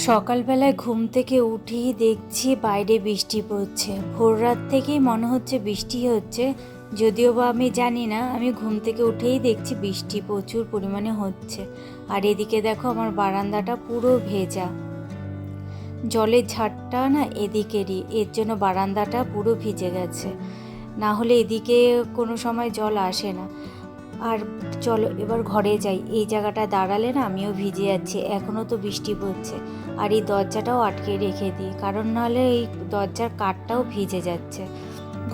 সকালবেলায় ঘুম থেকে উঠেই দেখছি বাইরে বৃষ্টি পড়ছে। ভোর রাত থেকেই মনে হচ্ছে বৃষ্টি হচ্ছে, যদিও বা আমি জানি না। আমি ঘুম থেকে উঠেই দেখছি বৃষ্টি প্রচুর পরিমাণে হচ্ছে। আর এদিকে দেখো আমার বারান্দাটা পুরো ভেজা, জলের ঝাড়টা না এদিকেরই, এর জন্য বারান্দাটা পুরো ভিজে গেছে। না হলে এদিকে কোনো সময় জল আসে না। আর চলো এবার ঘরে যাই, এই জায়গাটা দাঁড়ালে না আমিও ভিজে যাচ্ছি, এখনও তো বৃষ্টি পড়ছে। আর এই দরজাটাও আটকে রেখে দিই, কারণ নাহলে এই দরজার কাঠটাও ভিজে যাচ্ছে।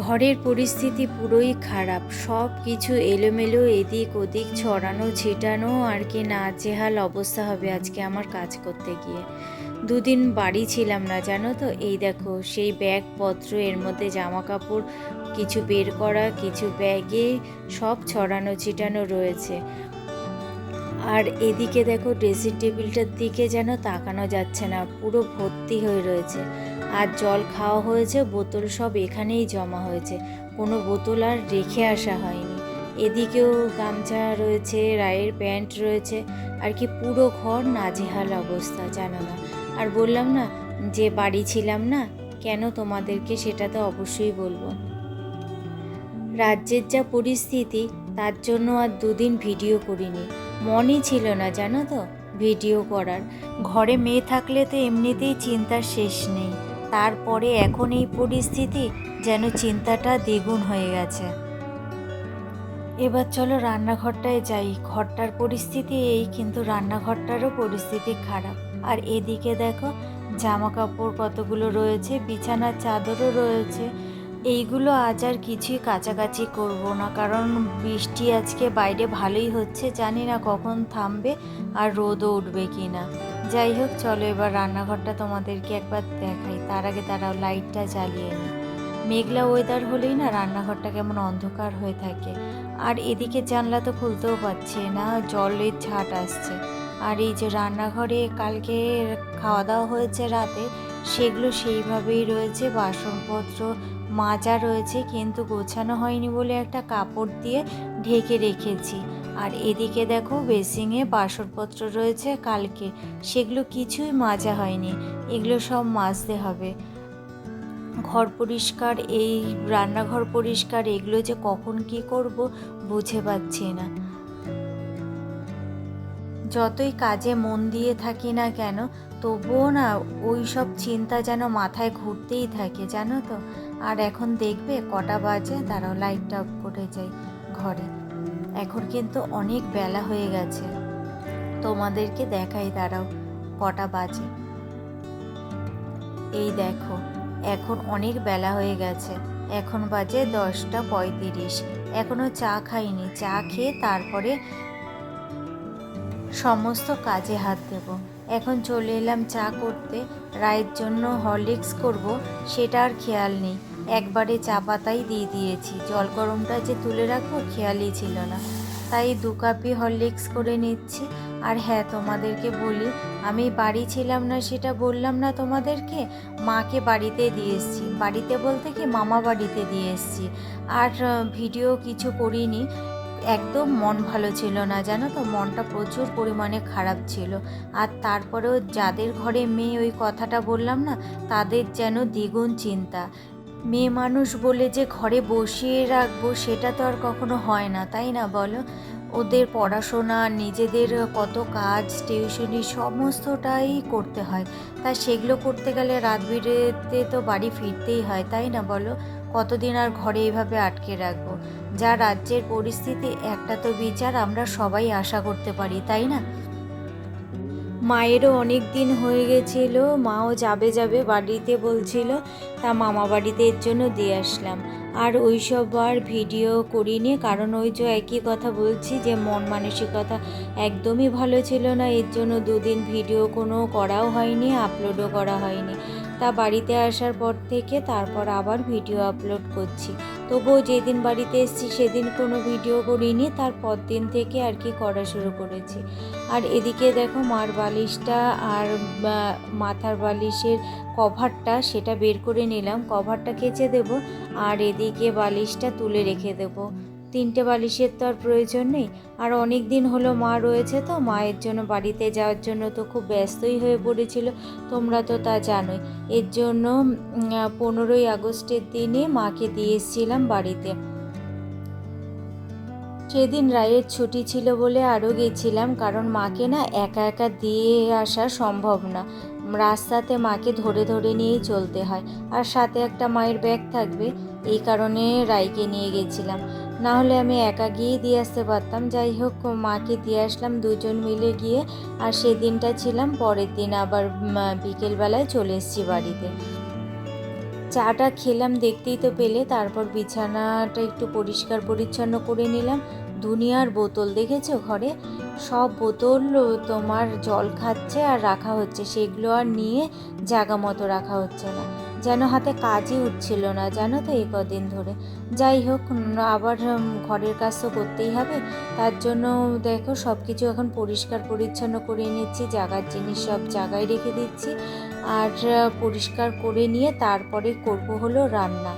ঘরের পরিস্থিতি পুরোই খারাপ, সব কিছু এলোমেলো, এদিক ওদিক ছড়ানো ছিটানো, আর কি নাজেহাল অবস্থা হবে আজকে আমার কাজ করতে গিয়ে। দুদিন বাড়ি ছিলাম না জানো তো। এই দেখো সেই ব্যাগপত্র, এর মধ্যে জামা কাপড় কিছু বের করা, কিছু ব্যাগে সব ছড়ানো ছিটানো রয়েছে। আর এদিকে দেখো ড্রেসিং টেবিলটার দিকে যেন তাকানো যাচ্ছে না, পুরো ভর্তি হয়ে রয়েছে। আর জল খাওয়া হয়েছে, বোতল সব এখানেই জমা হয়েছে, কোনো বোতল আর রেখে আসা হয়নি। এদিকেও গামছা রয়েছে, রায়ের প্যান্ট রয়েছে, আর কি পুরো ঘর নাজেহাল অবস্থা জানো না। আর বললাম না যে বাড়ি ছিলাম না, কেন তোমাদেরকে সেটা তো অবশ্যই বলবো। রাজ্যের যা পরিস্থিতি, তার জন্য আর দুদিন ভিডিও করিনি, মনই ছিল না জানো তো ভিডিও করার। ঘরে মেয়ে থাকলে তো এমনিতেই চিন্তার শেষ নেই, তারপরে এখন এই পরিস্থিতি, যেন চিন্তাটা দ্বিগুণ হয়ে গেছে। এবার চলো রান্নাঘরটায় যাই। ঘরটার পরিস্থিতি এই, কিন্তু রান্নাঘরটারও পরিস্থিতি খারাপ। আর এদিকে দেখো জামা কাপড় কতগুলো রয়েছে, বিছানার চাদরও রয়েছে। এইগুলো আজ আর কিছুই কাচাকাচি করব না, কারণ বৃষ্টি আজকে বাইরে ভালোই হচ্ছে, জানি না কখন থামবে আর রোদও উঠবে কি না। যাই হোক চলো এবার রান্নাঘরটা তোমাদেরকে একবার দেখাই। তার আগে দাঁড়াও লাইটটা জ্বালিয়ে নিই। মেঘলা ওয়েদার হলেই না রান্নাঘরটা কেমন অন্ধকার হয়ে থাকে। আর এদিকে জানলা তো খুলতেও পারছে না, জলের ঝাঁট আসছে। আর এই যে রান্নাঘরে কালকে খাওয়া দাওয়া হয়েছে রাতে, সেগুলো সেইভাবেই রয়েছে, বাসনপত্র মাজা রয়েছে, কিন্তু গোছানো হয়নি বলে একটা কাপড় দিয়ে ঢেকে রেখেছি। আর এদিকে দেখো বেসিংয়ে বাসনপত্র রয়েছে কালকে, সেগুলো কিছুই মাজা হয়নি, এগুলো সব মাজতে হবে। ঘর পরিষ্কার, এই রান্নাঘর পরিষ্কার, এগুলো যে কখন কি করব বুঝে পাচ্ছি না। যতই কাজে মন দিয়ে থাকি না কেন, তবুও না ওই সব চিন্তা যেন মাথায় ঘুরতেই থাকে জানো তো। আর এখন দেখবে কটা বাজে, দাঁড়াও লাইটটা অফ করে যাই ঘরে। এখন কিন্তু অনেক বেলা হয়ে গেছে, তোমাদেরকে দেখাই দাঁড়াও কটা বাজে। এই দেখো এখন অনেক বেলা হয়ে গেছে, এখন বাজে 10টা 35। এখনও চা খাইনি, চা খেয়ে তারপরে সমস্ত কাজে হাত দেব। এখন চলে এলাম চা করতে। রায়ের জন্য হরলিক্স করব, সেটা আর খেয়াল নেই, একবারে চা পাতাই দিয়ে দিয়েছি। জল গরমটা যে তুলে রাখবো খেয়ালই ছিল না, তাই 2 কাপই হরলিক্স করে নিচ্ছি। আর হ্যাঁ তোমাদেরকে বলি, আমি বাড়ি ছিলাম না সেটা বললাম না তোমাদেরকে, মাকে বাড়িতে দিয়ে এসেছি। বাড়িতে বলতে কি মামা বাড়িতে দিয়ে এসেছি। আর ভিডিও কিছু করিনি, একদম মন ভালো ছিল না জানো তো, মনটা প্রচুর পরিমাণে খারাপ ছিল। আর তারপরেও যাদের ঘরে মেয়ে, ওই কথাটা বললাম না, তাদের যেন দ্বিগুণ চিন্তা। মেয়ে মানুষ বলে যে ঘরে বসিয়ে রাখবো সেটা তো আর কখনো হয় না, তাই না বলো। ওদের পড়াশোনা, নিজেদের কত কাজ, টিউশনি সমস্তটাই করতে হয়। তা সেগুলো করতে গেলে রাত বিরেতে তো বাড়ি ফিরতেই হয়, তাই না বলো। কতদিন আর ঘরে এইভাবে আটকে রাখবো। যা রাজ্যের পরিস্থিতি, একটা তো বিচার আমরা সবাই আশা করতে পারি, তাই না। মায়েরও অনেক দিন হয়ে গেছিলো, মাও যাবে যাবে বাড়িতে বলছিল, তা মামা বাড়িতে এর জন্য দিয়ে আসলাম। আর ওই সব আর ভিডিও করিনি, কারণ ওই যে একই কথা বলছি যে মন মানসিকতা একদমই ভালো ছিল না, এর জন্য দুদিন ভিডিও কোনো করাও হয়নি, আপলোডও করা হয়নি। তা বাড়িতে আসার পর থেকে তারপর আবার ভিডিও আপলোড করছি। তবুও যেদিন বাড়িতে এসেছি সেদিন কোনো ভিডিও করিনি, তারপর দিন থেকে আর কি করা শুরু করেছি। আর এদিকে দেখো মার বালিশটা আর মাথার বালিশের কভারটা, সেটা বের করে নিলাম, কভারটা কেচে দেব, আর এদিকে বালিশটা তুলে রেখে দেব। 3টে বালিশের তো আর প্রয়োজন নেই। আর অনেক দিন হলো মা রয়েছে, তো মায়ের জন্য বাড়িতে যাওয়ার জন্য তো খুব ব্যস্তই হয়ে পড়েছিল, তোমরা তো তা জানোই। এর জন্য 15ই আগস্টের দিনে মাকে দিয়ে এসেছিলাম বাড়িতে। সেদিন রায়ের ছুটি ছিল বলে আরও গেছিলাম, কারণ মাকে না একা একা দিয়ে আসা সম্ভব না। রাস্তাতে মাকে ধরে ধরে নিয়েই চলতে হয়, আর সাথে একটা মায়ের ব্যাগ থাকবে, এই কারণে রায়কে নিয়ে গেছিলাম। না হলে আমি একা গিয়ে দিয়ে আসতে পারতাম। যাই হোক, মাকে দিয়ে আসলাম দুজন মিলে গিয়ে। আর সেদিনটা ছিলাম পরের দিন আবার বিকেলবেলায় চলে এসেছি বাড়িতে। চাটা খেলাম, দেখতেই তো পেলে। তারপর বিছানাটা একটু পরিষ্কার পরিচ্ছন্ন করে নিলাম। দুনিয়ার বোতল দেখেছো ঘরে, সব বোতল তোমার জল খাচ্ছে আর রাখা হচ্ছে, সেগুলো আর নিয়ে জায়গা মতো রাখা হচ্ছে না, যেন হাতে কাজই উঠছিল না, জানো তো এই কদিন ধরে। যাই হোক, আবার ঘরের কাজ তো করতেই হবে, তার জন্য দেখো সব কিছু এখন পরিষ্কার পরিচ্ছন্ন করে নিচ্ছি, জায়গার জিনিস সব জায়গায় রেখে দিচ্ছি। আর পরিষ্কার করে নিয়ে তারপরে করব হলো রান্না।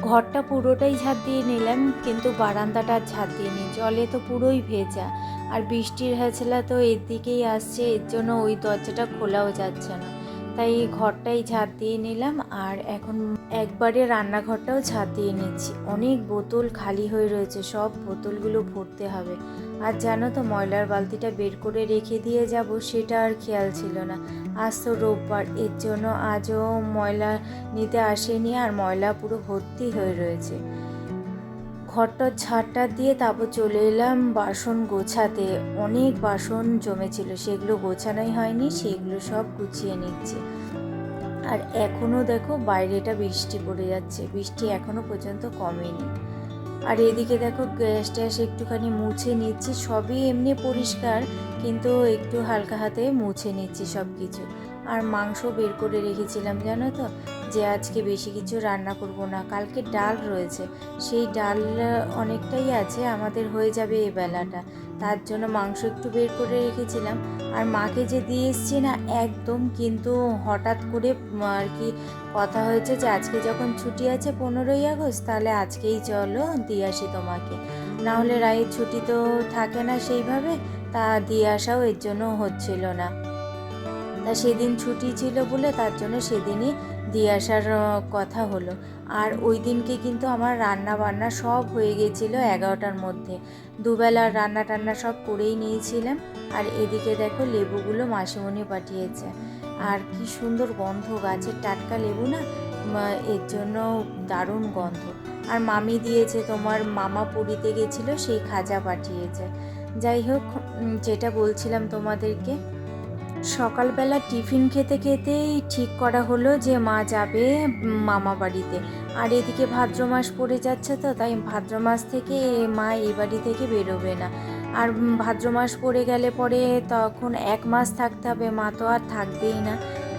ঘরটা পুরোটাই ঝাঁট দিয়ে নিলাম, কিন্তু বারান্দাটা আর ঝাঁট দিয়ে নিই, জলে তো পুরোই ভেজা। আর বৃষ্টির হ্যাচলা তো এর দিকেই আসছে, এর জন্য ওই দরজাটা খোলাও যাচ্ছে না, তাই ঘরটাই ঝাঁট দিয়ে নিলাম। আর এখন একবারে রান্নাঘরটাও ঝাঁট দিয়ে নিচ্ছি। অনেক বোতল খালি হয়ে রয়েছে, সব বোতলগুলো ভরতে হবে। আর জানো তো, ময়লার বালতিটা বের করে রেখে দিয়ে যাব, সেটা আর খেয়াল ছিল না। আজ তো রোববার, এর জন্য আজও ময়লা নিতে আসেনি, আর ময়লা পুরো ভর্তি হয়ে রয়েছে। ঘরটার ঝাড়টা দিয়ে তারপর চলে এলাম বাসন গোছাতে। অনেক বাসন জমেছিল, সেগুলো গোছানোই হয়নি, সেগুলো সব গুছিয়ে নিচ্ছে। আর এখনও দেখো বাইরেটা বৃষ্টি পড়ে যাচ্ছে, বৃষ্টি এখনও পর্যন্ত কমেনি। আর এদিকে দেখো গ্যাস ট্যাস একটুখানি মুছে নিচ্ছি, সবই এমনি পরিষ্কার, কিন্তু একটু হালকা হাতে মুছে নিচ্ছি সব কিছু। আর মাংস বের করে রেখেছিলাম, জানো তো, যে আজকে বেশি কিছু রান্না করব না, কালকে ডাল রয়েছে, সেই ডাল অনেকটাই আছে, আমাদের হয়ে যাবে এই বেলাটা, তার জন্য মাংস একটু বের করে রেখেছিলাম। আর মাকে যে দিয়ে এসছি না একদম, কিন্তু হঠাৎ করে আর কি কথা হয়েছে যে আজকে যখন ছুটি আছে 15ই আগস্ট, তাহলে আজকেই চলো দিয়ে আসি তোমাকে, না হলে রায়ের ছুটি তো থাকে না সেইভাবে, তা দিয়ে আসাও এর জন্য হচ্ছিল না। তা সেদিন ছুটি ছিল বলে তার জন্য সেদিনই দিয়ে আসার কথা হলো। আর ওই দিনকে কিন্তু আমার রান্না বান্না সব হয়ে গেছিলো 11টার মধ্যে, দুবেলার রান্না টান্না সব করেই নিয়েছিলাম। আর এদিকে দেখো লেবুগুলো মাসিমণি পাঠিয়েছে, আর কি সুন্দর গন্ধ, গাছের টাটকা লেবু না, এর জন্য দারুণ গন্ধ। আর মামি দিয়েছে, তোমার মামা পুরীতে গেছিলো, সেই খাজা পাঠিয়েছে। যাই হোক, যেটা বলছিলাম তোমাদেরকে, সকালবেলা টিফিন খেতে খেতেই ঠিক করা হলো যে মা যাবে মামা বাড়িতে। আর এদিকে ভাদ্র মাস পড়ে যাচ্ছে, তো তাই ভাদ্র মাস থেকে মা এই বাড়ি থেকে বেরোবে না। আর ভাদ্র মাস পড়ে গেলে পরে তখন 1 মাস থাকতে হবে, মা তো আর থাকবেই না।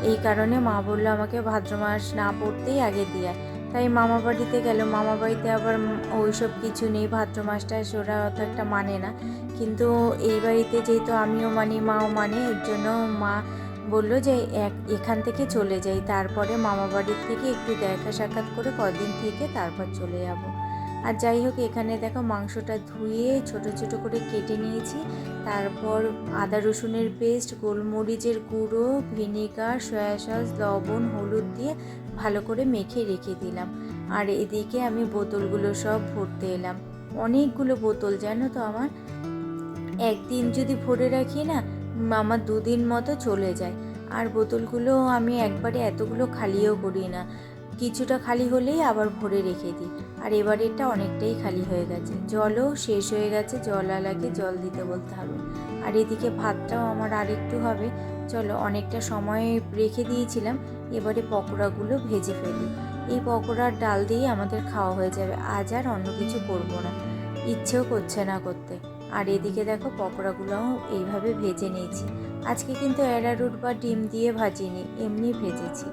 এই কারণে মা বললো আমাকে ভাদ্র মাস না পড়তেই আগে দিয়ে। তাই মামা বাড়িতে গেল। মামা বাড়িতে আবার ওইসব কিছু নেই, ভাদ্র মাসটা ওরা অত একটা মানে না, কিন্তু এই বাড়িতে যেহেতু আমিও মানি মাও মানে, এর জন্য মা বলল যে এখান থেকে চলে যাই, তারপরে মামা বাড়ির থেকে একটু দেখা সাক্ষাৎ করে কদিন থেকে তারপর চলে যাব। আর যাই হোক, এখানে দেখো মাংসটা ধুয়ে ছোট ছোট করে কেটে নিয়েছি। তারপর আদা রসুনের পেস্ট, গোলমরিচের গুঁড়ো, ভিনেগার, সয়া সস, লবণ, হলুদ দিয়ে ভালো করে মেখে রেখে দিলাম। আর এদিকে আমি বোতলগুলো সব ভরতে এলাম। অনেকগুলো বোতল জানো তো আমার, একদিন যদি ভরে রাখি না আমার 2 দিন মতো চলে যায়। আর বোতলগুলো আমি একবারে এতগুলো খালিও করি না, কিছুটা খালি হলেই আবার ভরে রেখে দিই। আর এবারেরটা অনেকটাই খালি হয়ে গেছে। জলও শেষ হয়ে গেছে, জলওয়ালাকে জল দিতে বলতে হবে। আর এদিকে ভাতটাও আমার আরেকটু হবে। চলো, অনেকটা সময় রেখে দিয়েছিলাম, এবারে পকোড়াগুলো ভেজে ফেলি। এই পকোড়ার ডাল দিয়ে আমাদের খাওয়া হয়ে যাবে, আজ আর অন্য কিছু করব না, ইচ্ছেও করছে না করতে। আর এদিকে দেখো পকোড়াগুলোও এইভাবে ভেজে নিয়েছি। আজকে কিন্তু অ্যারারুট বা ডিম দিয়ে ভাজিনি, এমনি ভেজেছি।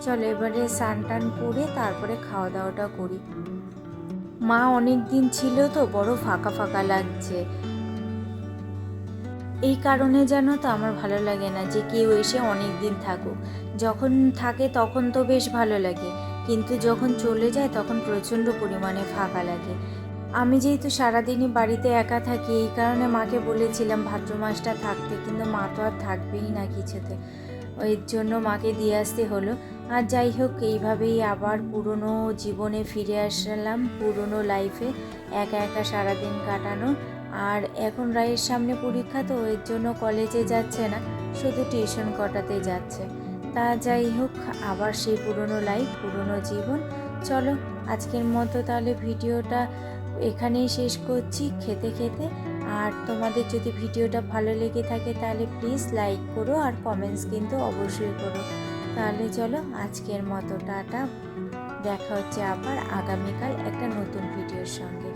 চলো এবারে স্নান টান করে তারপরে খাওয়া দাওয়াটা করি। মা অনেক দিন ছিল তো, বড় ফাঁকা ফাঁকা লাগছে। এই কারণে জানো তো আমার ভালো লাগে না যে কেউ এসে অনেক দিন থাকুক। যখন থাকে তখন তো বেশ ভালো লাগে, কিন্তু যখন চলে যায় তখন প্রচণ্ড পরিমাণে ফাঁকা লাগে। আমি যেহেতু সারাদিনই বাড়িতে একা থাকি, এই কারণে মাকে বলেছিলাম ভাদ্র মাসটা থাকতে, কিন্তু মা তো আর থাকবেই না কিছুতে, ওই জন্য মাকে দিয়ে আসতে হলো। আর যাই হোক, এইভাবেই আবার পুরনো জীবনে ফিরে আসলাম, পুরনো লাইফে, একা একা সারাদিন কাটানো। আর এখন রায়ের সামনে পরীক্ষা, তো এর জন্য কলেজে যাচ্ছে না, শুধু টিউশন করাতে যাচ্ছে। তা যাই হোক, আবার সেই পুরনো লাইফ, পুরনো জীবন। চলো আজকের মতো তাহলে ভিডিওটা এখানেই শেষ করছি খেতে খেতে। আর তোমাদের যদি ভিডিওটা ভালো লেগে থাকে তাহলে প্লিজ লাইক করো, আর কমেন্টস কিন্তু অবশ্যই করো। তাহলে চলো আজকের মতো টাটা, দেখা হচ্ছে আবার আগামীকাল একটা নতুন ভিডিওর সঙ্গে।